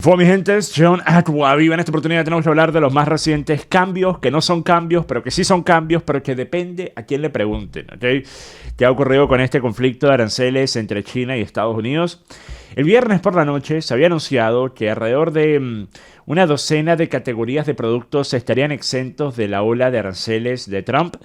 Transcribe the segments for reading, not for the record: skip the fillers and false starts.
Fue mi gente, es John Atwabi. En esta oportunidad tenemos que hablar de los más recientes cambios, que no son cambios, pero que sí son cambios, pero que depende a quién le pregunten, ¿ok? ¿Qué ha ocurrido con este conflicto de aranceles entre China y Estados Unidos? El viernes por la noche se había anunciado que alrededor de una docena de categorías de productos estarían exentos de la ola de aranceles de Trump.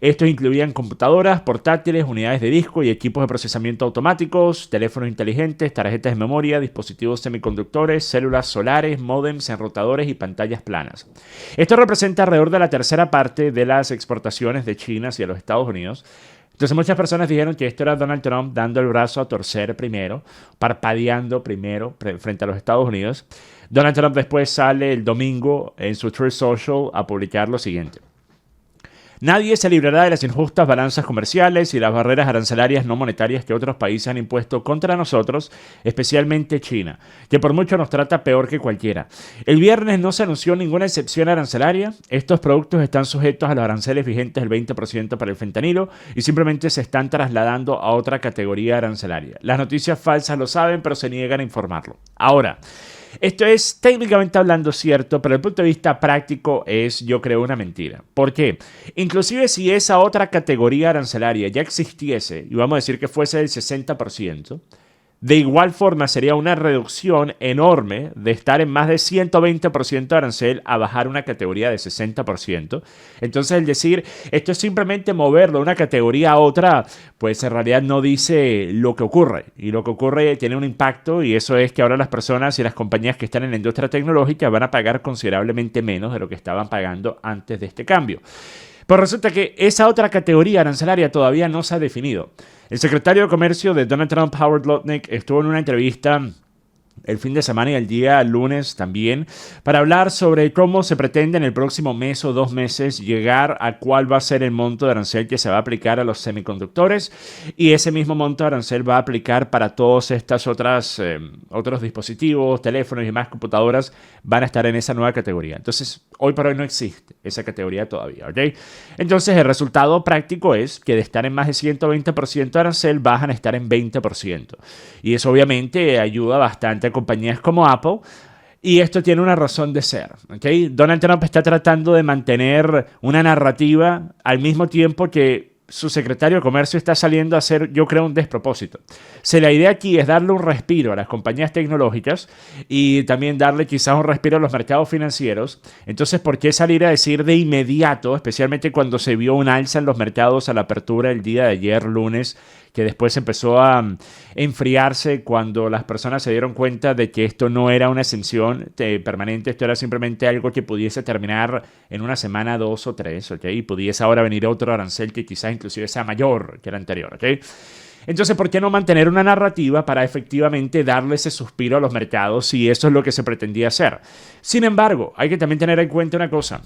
Estos incluían computadoras, portátiles, unidades de disco y equipos de procesamiento automáticos, teléfonos inteligentes, tarjetas de memoria, dispositivos semiconductores, células solares, módems, enrutadores y pantallas planas. Esto representa alrededor de la tercera parte de las exportaciones de China hacia los Estados Unidos. Entonces muchas personas dijeron que esto era Donald Trump dando el brazo a torcer primero, parpadeando primero frente a los Estados Unidos. Donald Trump después sale el domingo en su Truth Social a publicar lo siguiente: nadie se librará de las injustas balanzas comerciales y las barreras arancelarias no monetarias que otros países han impuesto contra nosotros, especialmente China, que por mucho nos trata peor que cualquiera. El viernes no se anunció ninguna excepción arancelaria. Estos productos están sujetos a los aranceles vigentes del 20% para el fentanilo y simplemente se están trasladando a otra categoría arancelaria. Las noticias falsas lo saben, pero se niegan a informarlo. Ahora, esto es técnicamente hablando cierto, pero desde el punto de vista práctico es, yo creo, una mentira. ¿Por qué? Inclusive si esa otra categoría arancelaria ya existiese, y vamos a decir que fuese del 60%, de igual forma sería una reducción enorme de estar en más de 120% de arancel a bajar una categoría de 60%. Entonces el decir esto es simplemente moverlo de una categoría a otra, pues en realidad no dice lo que ocurre. Y lo que ocurre tiene un impacto, y eso es que ahora las personas y las compañías que están en la industria tecnológica van a pagar considerablemente menos de lo que estaban pagando antes de este cambio. Pero resulta que esa otra categoría arancelaria todavía no se ha definido. El secretario de Comercio de Donald Trump, Howard Lutnick, estuvo en una entrevista el fin de semana y el día lunes también, para hablar sobre cómo se pretende en el próximo mes o 2 meses llegar a cuál va a ser el monto de arancel que se va a aplicar a los semiconductores, y ese mismo monto de arancel va a aplicar para todos estos otros dispositivos, teléfonos y demás computadoras van a estar en esa nueva categoría. Entonces, hoy por hoy no existe esa categoría todavía, ¿ok? Entonces, el resultado práctico es que de estar en más de 120% de arancel bajan a estar en 20%. Y eso obviamente ayuda bastante a compañías como Apple, y esto tiene una razón de ser, ¿okay? Donald Trump está tratando de mantener una narrativa al mismo tiempo que su secretario de Comercio está saliendo a hacer, yo creo, un despropósito. La idea aquí es darle un respiro a las compañías tecnológicas y también darle quizás un respiro a los mercados financieros. Entonces, ¿por qué salir a decir de inmediato, especialmente cuando se vio un alza en los mercados a la apertura el día de ayer, lunes, que después empezó a enfriarse cuando las personas se dieron cuenta de que esto no era una exención permanente, esto era simplemente algo que pudiese terminar en una semana, 2 o 3, ¿ok? Y pudiese ahora venir otro arancel que quizás inclusive sea mayor que el anterior, ¿ok? Entonces, ¿por qué no mantener una narrativa para efectivamente darle ese suspiro a los mercados si eso es lo que se pretendía hacer? Sin embargo, hay que también tener en cuenta una cosa.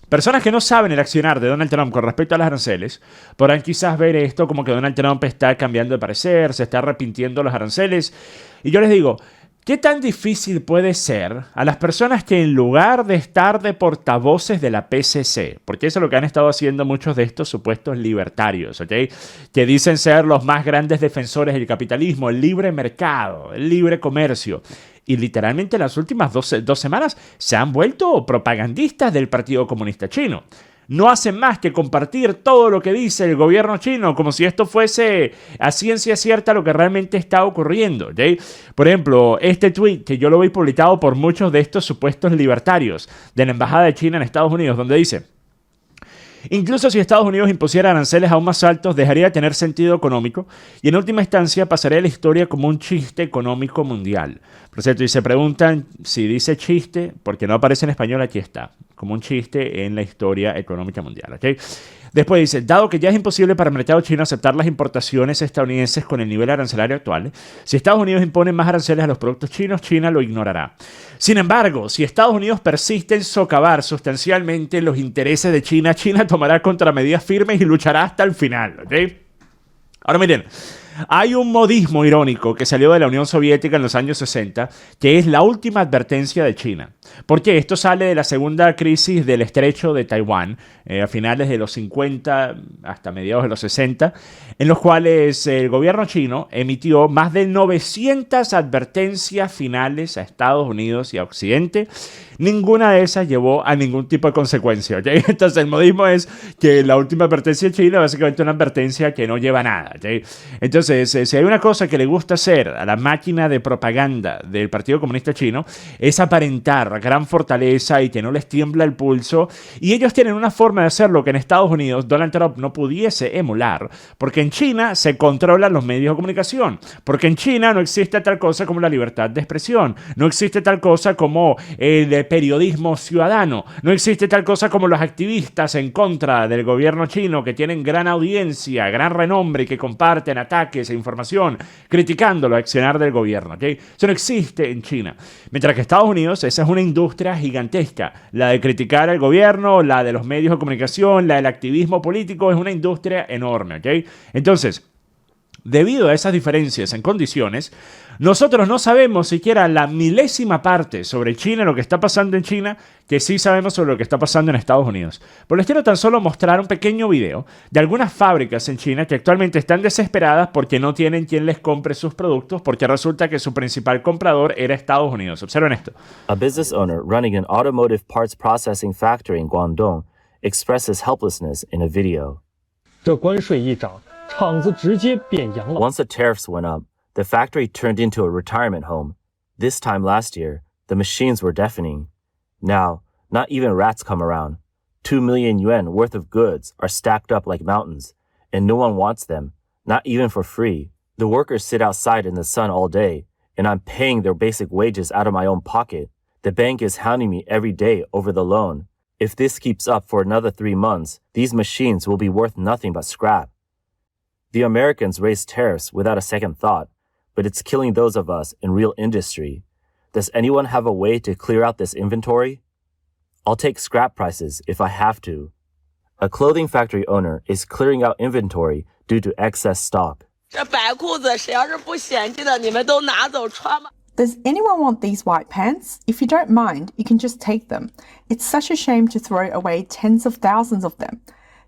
Personas que no saben el accionar de Donald Trump con respecto a los aranceles podrán quizás ver esto como que Donald Trump está cambiando de parecer, se está arrepintiendo de los aranceles. Y yo les digo, ¿qué tan difícil puede ser a las personas que en lugar de estar de portavoces de la PCC, porque eso es lo que han estado haciendo muchos de estos supuestos libertarios, ¿ok? Que dicen ser los más grandes defensores del capitalismo, el libre mercado, el libre comercio, y literalmente en las últimas dos semanas se han vuelto propagandistas del Partido Comunista Chino? No hacen más que compartir todo lo que dice el gobierno chino como si esto fuese a ciencia cierta lo que realmente está ocurriendo, ¿okay? Por ejemplo, este tweet que yo lo vi publicado por muchos de estos supuestos libertarios de la Embajada de China en Estados Unidos, donde dice: incluso si Estados Unidos impusiera aranceles aún más altos, dejaría de tener sentido económico y en última instancia pasaría a la historia como un chiste económico mundial. Por cierto, y se preguntan si dice chiste, porque no aparece en español, aquí está, como un chiste en la historia económica mundial, ¿ok? Después dice: dado que ya es imposible para el mercado chino aceptar las importaciones estadounidenses con el nivel arancelario actual, si Estados Unidos impone más aranceles a los productos chinos, China lo ignorará. Sin embargo, si Estados Unidos persiste en socavar sustancialmente los intereses de China, China tomará contramedidas firmes y luchará hasta el final, ¿ok? Ahora miren, hay un modismo irónico que salió de la Unión Soviética en los años 60, que es la última advertencia de China. Porque esto sale de la segunda crisis del estrecho de Taiwán, a finales de los 50 hasta mediados de los 60, en los cuales el gobierno chino emitió más de 900 advertencias finales a Estados Unidos y a Occidente. Ninguna de esas llevó a ningún tipo de consecuencia, ¿okay? Entonces el modismo es que la última advertencia de China básicamente es una advertencia que no lleva a nada, ¿okay? Entonces, si hay una cosa que le gusta hacer a la máquina de propaganda del Partido Comunista Chino, es aparentar gran fortaleza y que no les tiembla el pulso, y ellos tienen una forma de hacerlo que en Estados Unidos Donald Trump no pudiese emular, porque en China se controlan los medios de comunicación, porque en China no existe tal cosa como la libertad de expresión, no existe tal cosa como el periodismo ciudadano, no existe tal cosa como los activistas en contra del gobierno chino que tienen gran audiencia, gran renombre y que comparten ataques e información criticando el accionar del gobierno, ¿okay? Eso no existe en China. Mientras que Estados Unidos, esa es una industria gigantesca. La de criticar al gobierno, la de los medios de comunicación, la del activismo político, es una industria enorme, ¿okay? Entonces, debido a esas diferencias en condiciones, nosotros no sabemos siquiera la milésima parte sobre China, lo que está pasando en China, que sí sabemos sobre lo que está pasando en Estados Unidos. Pero les quiero tan solo mostrar un pequeño video de algunas fábricas en China que actualmente están desesperadas porque no tienen quien les compre sus productos, porque resulta que su principal comprador era Estados Unidos. Observen esto. A business owner running an automotive parts processing factory in Guangdong expresses helplessness in a video. 这关税一涨，厂子直接变养老。 Once the tariffs went up, the factory turned into a retirement home. This time last year, the machines were deafening. Now, not even rats come around. 2 million yuan worth of goods are stacked up like mountains, and no one wants them, not even for free. The workers sit outside in the sun all day, and I'm paying their basic wages out of my own pocket. The bank is hounding me every day over the loan. If this keeps up for another 3 months, these machines will be worth nothing but scrap. The Americans raised tariffs without a second thought, but it's killing those of us in real industry. Does anyone have a way to clear out this inventory? I'll take scrap prices if I have to. A clothing factory owner is clearing out inventory due to excess stock. 这白裤子谁要是不嫌弃的，你们都拿走穿吧。 Does anyone want these white pants? If you don't mind, you can just take them. It's such a shame to throw away tens of thousands of them.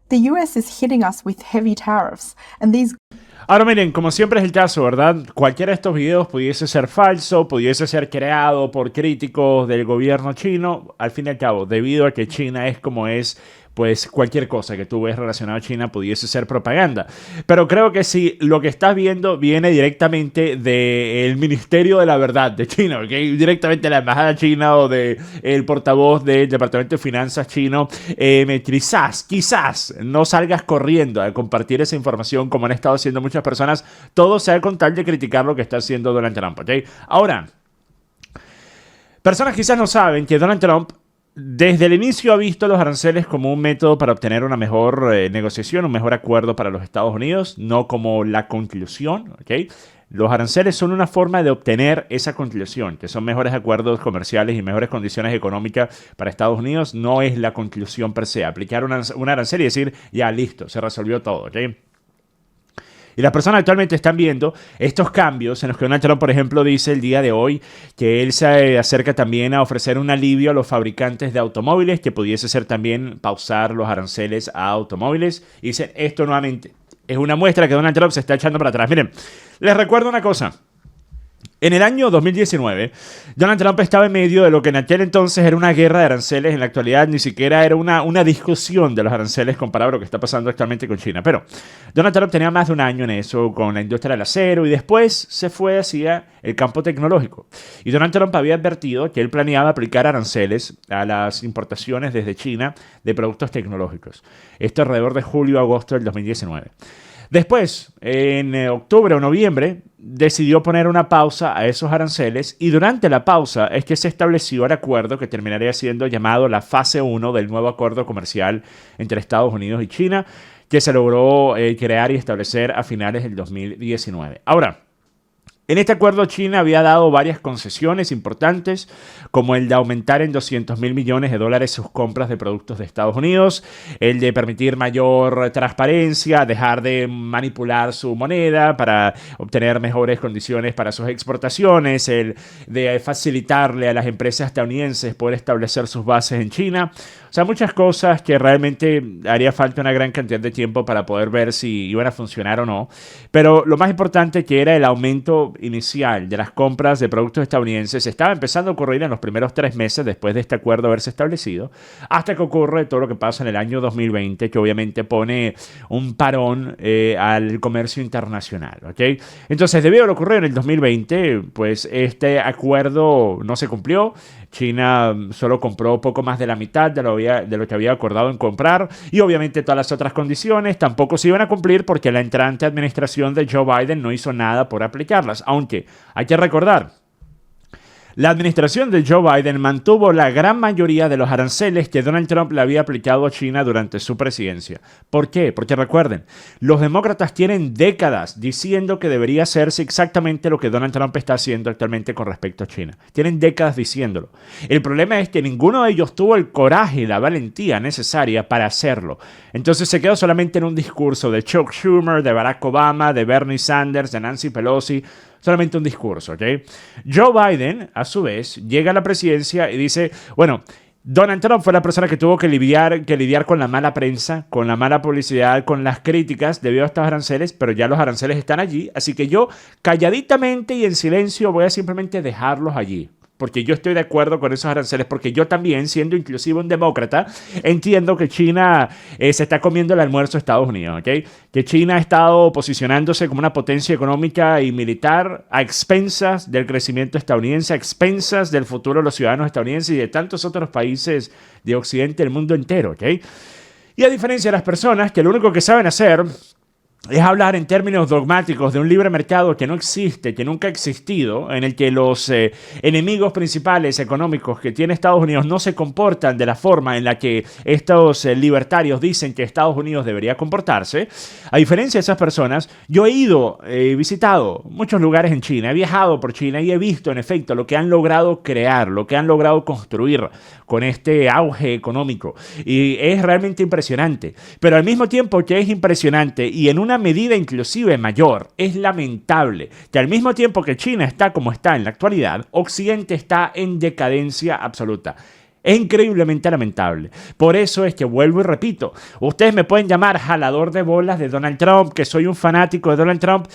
The US is hitting us with heavy tariffs, and these... Ahora miren, como siempre es el caso, ¿verdad? Cualquiera de estos videos pudiese ser falso, pudiese ser creado por críticos del gobierno chino. Al fin y al cabo, debido a que China es como es, pues cualquier cosa que tú ves relacionada a China pudiese ser propaganda. Pero creo que si lo que estás viendo viene directamente del Ministerio de la Verdad de China, ¿ok? Directamente de la Embajada China o del portavoz del Departamento de Finanzas chino, quizás no salgas corriendo a compartir esa información como han estado haciendo muchas personas, todo sea con tal de criticar lo que está haciendo Donald Trump, ¿ok? Ahora, personas quizás no saben que Donald Trump desde el inicio ha visto los aranceles como un método para obtener una mejor negociación, un mejor acuerdo para los Estados Unidos, no como la conclusión, ¿ok? Los aranceles son una forma de obtener esa conclusión, que son mejores acuerdos comerciales y mejores condiciones económicas para Estados Unidos, no es la conclusión per se. Aplicar un arancel y decir, ya listo, se resolvió todo, ¿ok? Y las personas actualmente están viendo estos cambios en los que Donald Trump, por ejemplo, dice el día de hoy que él se acerca también a ofrecer un alivio a los fabricantes de automóviles, que pudiese ser también pausar los aranceles a automóviles. Y dicen, esto nuevamente es una muestra que Donald Trump se está echando para atrás. Miren, les recuerdo una cosa. En el año 2019, Donald Trump estaba en medio de lo que en aquel entonces era una guerra de aranceles. En la actualidad ni siquiera era una discusión de los aranceles comparado a lo que está pasando actualmente con China. Pero Donald Trump tenía más de un año en eso, con la industria del acero, y después se fue hacia el campo tecnológico. Y Donald Trump había advertido que él planeaba aplicar aranceles a las importaciones desde China de productos tecnológicos. Esto alrededor de julio-agosto del 2019. Después, en octubre o noviembre, decidió poner una pausa a esos aranceles, y durante la pausa es que se estableció el acuerdo que terminaría siendo llamado la fase 1 del nuevo acuerdo comercial entre Estados Unidos y China, que se logró crear y establecer a finales del 2019. Ahora, En este acuerdo, China había dado varias concesiones importantes, como el de aumentar en $200.000 millones sus compras de productos de Estados Unidos, el de permitir mayor transparencia, dejar de manipular su moneda para obtener mejores condiciones para sus exportaciones, el de facilitarle a las empresas estadounidenses poder establecer sus bases en China. O sea, muchas cosas que realmente haría falta una gran cantidad de tiempo para poder ver si iban a funcionar o no. Pero lo más importante, que era el aumento inicial de las compras de productos estadounidenses, estaba empezando a ocurrir en los primeros 3 meses después de este acuerdo haberse establecido, hasta que ocurre todo lo que pasa en el año 2020, que obviamente pone un parón al comercio internacional, ¿ok? Entonces, debido a lo ocurrido en el 2020, pues este acuerdo no se cumplió. China solo compró poco más de la mitad de lo que había acordado en comprar, y obviamente todas las otras condiciones tampoco se iban a cumplir porque la entrante administración de Joe Biden no hizo nada por aplicarlas, aunque hay que recordar, la administración de Joe Biden mantuvo la gran mayoría de los aranceles que Donald Trump le había aplicado a China durante su presidencia. ¿Por qué? Porque recuerden, los demócratas tienen décadas diciendo que debería hacerse exactamente lo que Donald Trump está haciendo actualmente con respecto a China. Tienen décadas diciéndolo. El problema es que ninguno de ellos tuvo el coraje y la valentía necesaria para hacerlo. Entonces se quedó solamente en un discurso de Chuck Schumer, de Barack Obama, de Bernie Sanders, de Nancy Pelosi. Solamente un discurso, ¿ok? Joe Biden, a su vez, llega a la presidencia y dice, bueno, Donald Trump fue la persona que tuvo que lidiar con la mala prensa, con la mala publicidad, con las críticas debido a estos aranceles, pero ya los aranceles están allí, así que yo calladitamente y en silencio voy a simplemente dejarlos allí. Porque yo estoy de acuerdo con esos aranceles, porque yo también, siendo inclusive un demócrata, entiendo que China se está comiendo el almuerzo de Estados Unidos, ¿ok? Que China ha estado posicionándose como una potencia económica y militar a expensas del crecimiento estadounidense, a expensas del futuro de los ciudadanos estadounidenses y de tantos otros países de Occidente, del mundo entero, ¿ok? Y a diferencia de las personas que lo único que saben hacer es hablar en términos dogmáticos de un libre mercado que no existe, que nunca ha existido, en el que los enemigos principales económicos que tiene Estados Unidos no se comportan de la forma en la que estos libertarios dicen que Estados Unidos debería comportarse. A diferencia de esas personas, yo he visitado muchos lugares en China, he viajado por China y he visto en efecto lo que han logrado crear, lo que han logrado construir con este auge económico. Y es realmente impresionante. Pero al mismo tiempo que es impresionante y en una medida inclusive mayor, es lamentable que al mismo tiempo que China está como está en la actualidad, Occidente está en decadencia absoluta. Es increíblemente lamentable. Por eso es que vuelvo y repito, ustedes me pueden llamar jalador de bolas de Donald Trump, que soy un fanático de Donald Trump.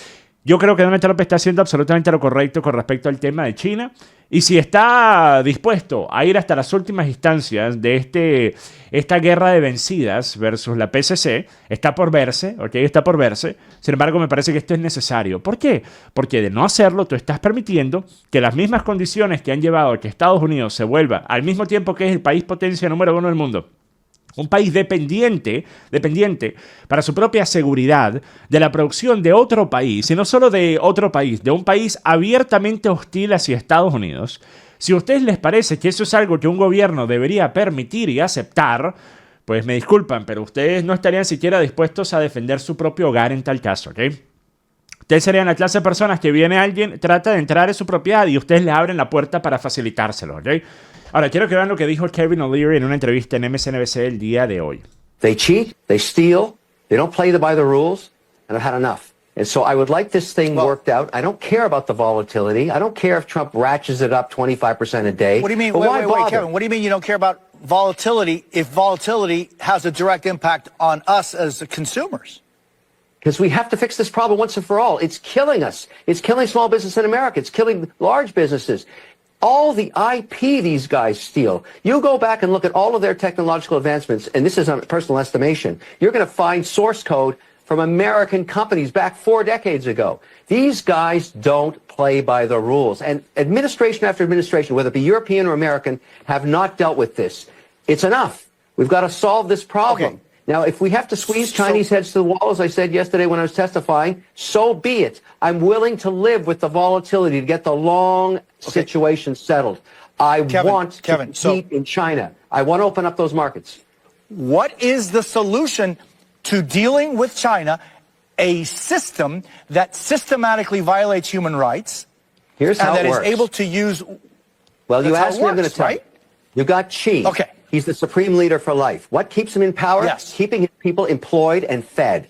Yo creo que Donald Trump está haciendo absolutamente lo correcto con respecto al tema de China. Y si está dispuesto a ir hasta las últimas instancias de esta guerra de vencidas versus la PCC, está por verse, ¿ok? Está por verse. Sin embargo, me parece que esto es necesario. ¿Por qué? Porque de no hacerlo, tú estás permitiendo que las mismas condiciones que han llevado a que Estados Unidos se vuelva, al mismo tiempo que es el país potencia número 1 del mundo, un país dependiente para su propia seguridad de la producción de otro país, y no solo de otro país, de un país abiertamente hostil hacia Estados Unidos. Si a ustedes les parece que eso es algo que un gobierno debería permitir y aceptar, pues me disculpan, pero ustedes no estarían siquiera dispuestos a defender su propio hogar en tal caso, ¿ok? Ustedes serían la clase de personas que viene alguien, trata de entrar en su propiedad y ustedes le abren la puerta para facilitárselo, ¿ok? Ahora, quiero que vean lo que dijo Kevin O'Leary en una entrevista en MSNBC el día de hoy. They cheat, they steal, they don't play by the rules, and I've had enough. And so I would like this thing worked out. I don't care about the volatility. I don't care if Trump ratchets it up 25% a day. What do you mean? But Wait, Kevin. What do you mean you don't care about volatility if volatility has a direct impact on us as consumers? Because we have to fix this problem once and for all. It's killing us. It's killing small business in America. It's killing large businesses. All the IP these guys steal. You go back and look at all of their technological advancements, and this is a personal estimation, you're going to find source code from American companies back 4 decades ago. These guys don't play by the rules. And administration after administration, whether it be European or American, have not dealt with this. It's enough. We've got to solve this problem. Okay. Now, if we have to squeeze Chinese heads to the wall, as I said yesterday when I was testifying, so be it. I'm willing to live with the volatility to get the long situation settled. I want to compete in China. I want to open up those markets. What is the solution to dealing with China a system that systematically violates human rights Here's how and that it is works. able to use. Well, you That's how asked it me, I'm going to works, tell right? you. You got Xi. Okay. He's the supreme leader for life. What keeps him in power? Yes. Keeping his people employed and fed.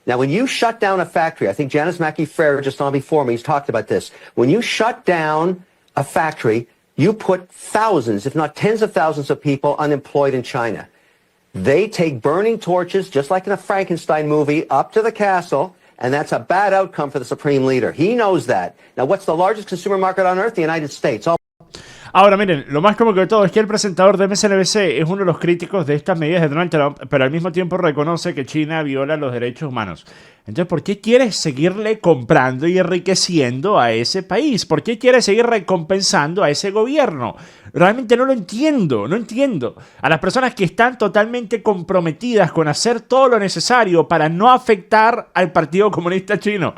Now, when you shut down a factory, I think Janice Mackey-Frere just on before me, he's talked about this. When you shut down a factory, you put thousands, if not tens of thousands of people unemployed in China. They take burning torches, just like in a Frankenstein movie, up to the castle, and that's a bad outcome for the supreme leader. He knows that. Now, what's the largest consumer market on earth? The United States. Ahora, miren, lo más cómico de todo es que el presentador de MSNBC es uno de los críticos de estas medidas de Donald Trump, pero al mismo tiempo reconoce que China viola los derechos humanos. Entonces, ¿por qué quieres seguirle comprando y enriqueciendo a ese país? ¿Por qué quieres seguir recompensando a ese gobierno? Realmente no lo entiendo, no entiendo. A las personas que están totalmente comprometidas con hacer todo lo necesario para no afectar al Partido Comunista Chino.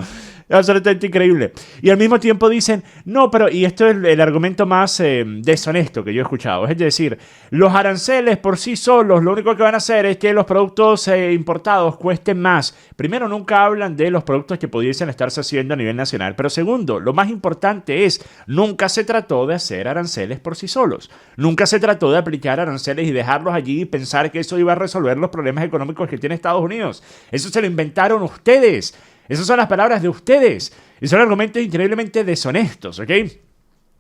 Es absolutamente increíble. Y al mismo tiempo dicen, no, pero, y esto es el argumento más deshonesto que yo he escuchado, es decir, los aranceles por sí solos lo único que van a hacer es que los productos importados cuesten más. Primero, nunca hablan de los productos que pudiesen estarse haciendo a nivel nacional, pero segundo, lo más importante es, nunca se trató de hacer aranceles por sí solos. Nunca se trató de aplicar aranceles y dejarlos allí y pensar que eso iba a resolver los problemas económicos que tiene Estados Unidos. Eso se lo inventaron ustedes. Esas son las palabras de ustedes. Y son argumentos increíblemente deshonestos, ¿ok?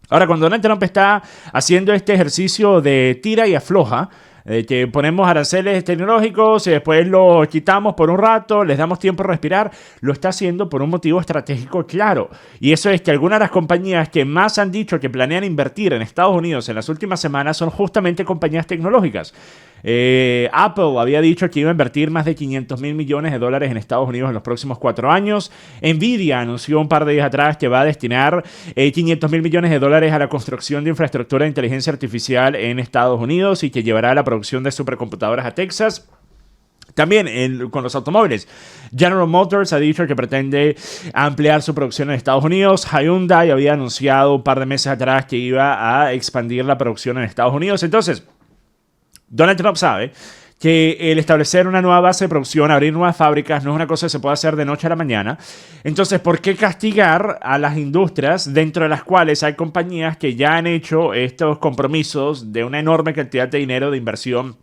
Ahora, cuando Donald Trump está haciendo este ejercicio de tira y afloja, que ponemos aranceles tecnológicos y después los quitamos por un rato, les damos tiempo a respirar, lo está haciendo por un motivo estratégico claro. Y eso es que algunas de las compañías que más han dicho que planean invertir en Estados Unidos en las últimas semanas son justamente compañías tecnológicas. Apple había dicho que iba a invertir más de $500 mil millones en Estados Unidos en los próximos 4 años. Nvidia anunció un par de días atrás que va a destinar $500 mil millones a la construcción de infraestructura de inteligencia artificial en Estados Unidos y que llevará la producción de supercomputadoras a Texas. También con los automóviles, General Motors ha dicho que pretende ampliar su producción en Estados Unidos. Hyundai había anunciado un par de meses atrás que iba a expandir la producción en Estados Unidos. Entonces, Donald Trump sabe que el establecer una nueva base de producción, abrir nuevas fábricas, no es una cosa que se puede hacer de noche a la mañana. Entonces, ¿por qué castigar a las industrias dentro de las cuales hay compañías que ya han hecho estos compromisos de una enorme cantidad de dinero de inversión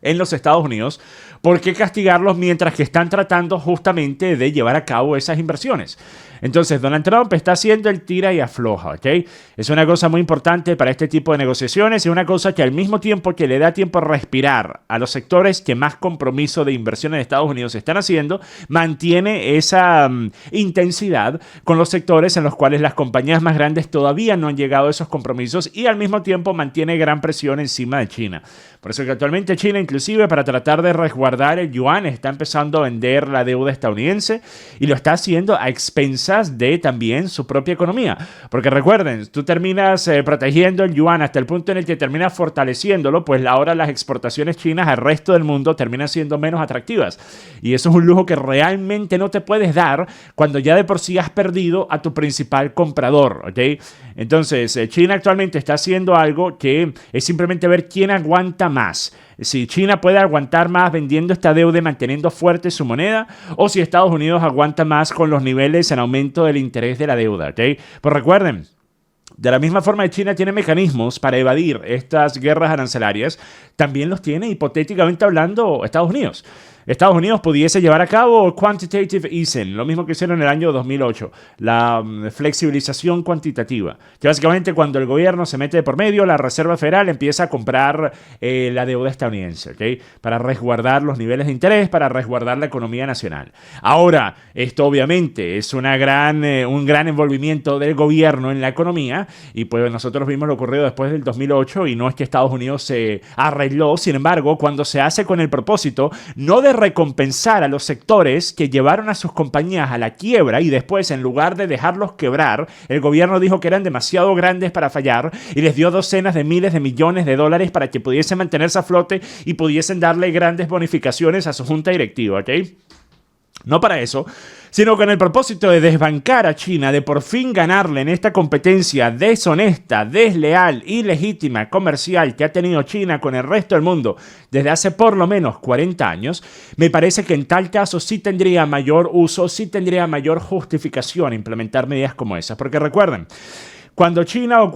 en los Estados Unidos? ¿Por qué castigarlos mientras que están tratando justamente de llevar a cabo esas inversiones? Entonces, Donald Trump está haciendo el tira y afloja, ¿ok? Es una cosa muy importante para este tipo de negociaciones y una cosa que al mismo tiempo que le da tiempo a respirar a los sectores que más compromiso de inversión en Estados Unidos están haciendo, mantiene esa intensidad con los sectores en los cuales las compañías más grandes todavía no han llegado a esos compromisos y al mismo tiempo mantiene gran presión encima de China. Por eso que actualmente China, inclusive para tratar de resguardar el yuan, está empezando a vender la deuda estadounidense y lo está haciendo a expensas de también su propia economía. Porque recuerden, tú terminas protegiendo el yuan hasta el punto en el que terminas fortaleciéndolo, pues ahora las exportaciones chinas al resto del mundo terminan siendo menos atractivas. Y eso es un lujo que realmente no te puedes dar cuando ya de por sí has perdido a tu principal comprador, ¿ok? Entonces, China actualmente está haciendo algo que es simplemente ver quién aguanta más. Si China puede aguantar más vendiendo esta deuda y manteniendo fuerte su moneda, o si Estados Unidos aguanta más con los niveles en aumento del interés de la deuda, ¿ok? Pues recuerden, de la misma forma que China tiene mecanismos para evadir estas guerras arancelarias, también los tiene, hipotéticamente hablando, Estados Unidos. Estados Unidos pudiese llevar a cabo quantitative easing, lo mismo que hicieron en el año 2008, la flexibilización cuantitativa, que básicamente cuando el gobierno se mete de por medio, la Reserva Federal empieza a comprar la deuda estadounidense, ¿okay? Para resguardar los niveles de interés, para resguardar la economía nacional. Ahora, esto obviamente es un gran envolvimiento del gobierno en la economía y pues nosotros vimos lo ocurrido después del 2008 y no es que Estados Unidos se arregló, sin embargo, cuando se hace con el propósito no de recompensar a los sectores que llevaron a sus compañías a la quiebra y después, en lugar de dejarlos quebrar, el gobierno dijo que eran demasiado grandes para fallar y les dio docenas de miles de millones de dólares para que pudiesen mantenerse a flote y pudiesen darle grandes bonificaciones a su junta directiva, ¿ok? No para eso, sino con el propósito de desbancar a China, de por fin ganarle en esta competencia deshonesta, desleal, ilegítima, comercial que ha tenido China con el resto del mundo desde hace por lo menos 40 años, me parece que en tal caso sí tendría mayor uso, sí tendría mayor justificación implementar medidas como esas. Porque recuerden, cuando China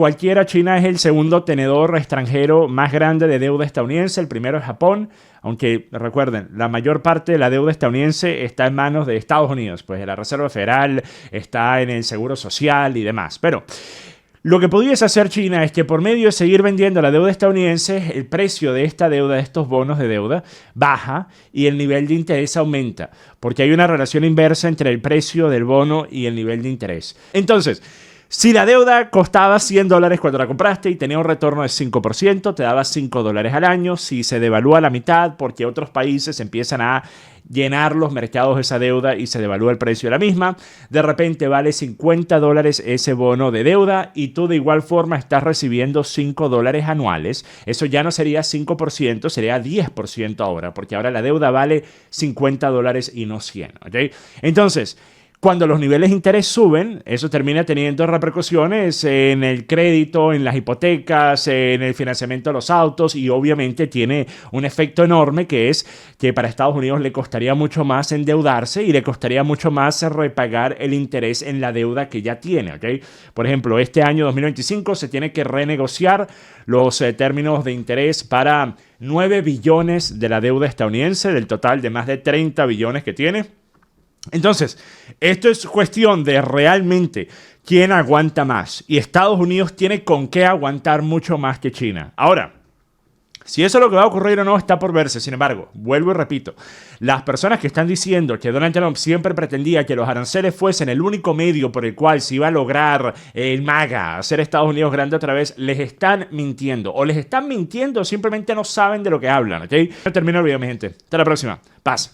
China es el segundo tenedor extranjero más grande de deuda estadounidense, el primero es Japón, aunque recuerden, la mayor parte de la deuda estadounidense está en manos de Estados Unidos, pues de la Reserva Federal, está en el Seguro Social y demás. Pero lo que pudiese hacer China es que por medio de seguir vendiendo la deuda estadounidense, el precio de esta deuda, de estos bonos de deuda, baja y el nivel de interés aumenta, porque hay una relación inversa entre el precio del bono y el nivel de interés. Entonces, si la deuda costaba $100 cuando la compraste y tenía un retorno de 5%, te daba $5 al año. Si se devalúa la mitad porque otros países empiezan a llenar los mercados de esa deuda y se devalúa el precio de la misma, de repente vale $50 ese bono de deuda y tú de igual forma estás recibiendo $5 anuales. Eso ya no sería 5%, sería 10% ahora, porque ahora la deuda vale $50 y no 100, ¿ok? Entonces, cuando los niveles de interés suben, eso termina teniendo repercusiones en el crédito, en las hipotecas, en el financiamiento de los autos y obviamente tiene un efecto enorme que es que para Estados Unidos le costaría mucho más endeudarse y le costaría mucho más repagar el interés en la deuda que ya tiene, ¿ok? Por ejemplo, este año 2025 se tiene que renegociar los términos de interés para 9 billones de la deuda estadounidense, del total de más de 30 billones que tiene. Entonces, esto es cuestión de realmente quién aguanta más. Y Estados Unidos tiene con qué aguantar mucho más que China. Ahora, si eso es lo que va a ocurrir o no está por verse. Sin embargo, vuelvo y repito, las personas que están diciendo que Donald Trump siempre pretendía que los aranceles fuesen el único medio por el cual se iba a lograr el MAGA, hacer Estados Unidos grande otra vez, les están mintiendo. O les están mintiendo o simplemente no saben de lo que hablan, ¿ok? Yo termino el video, mi gente. Hasta la próxima. Paz.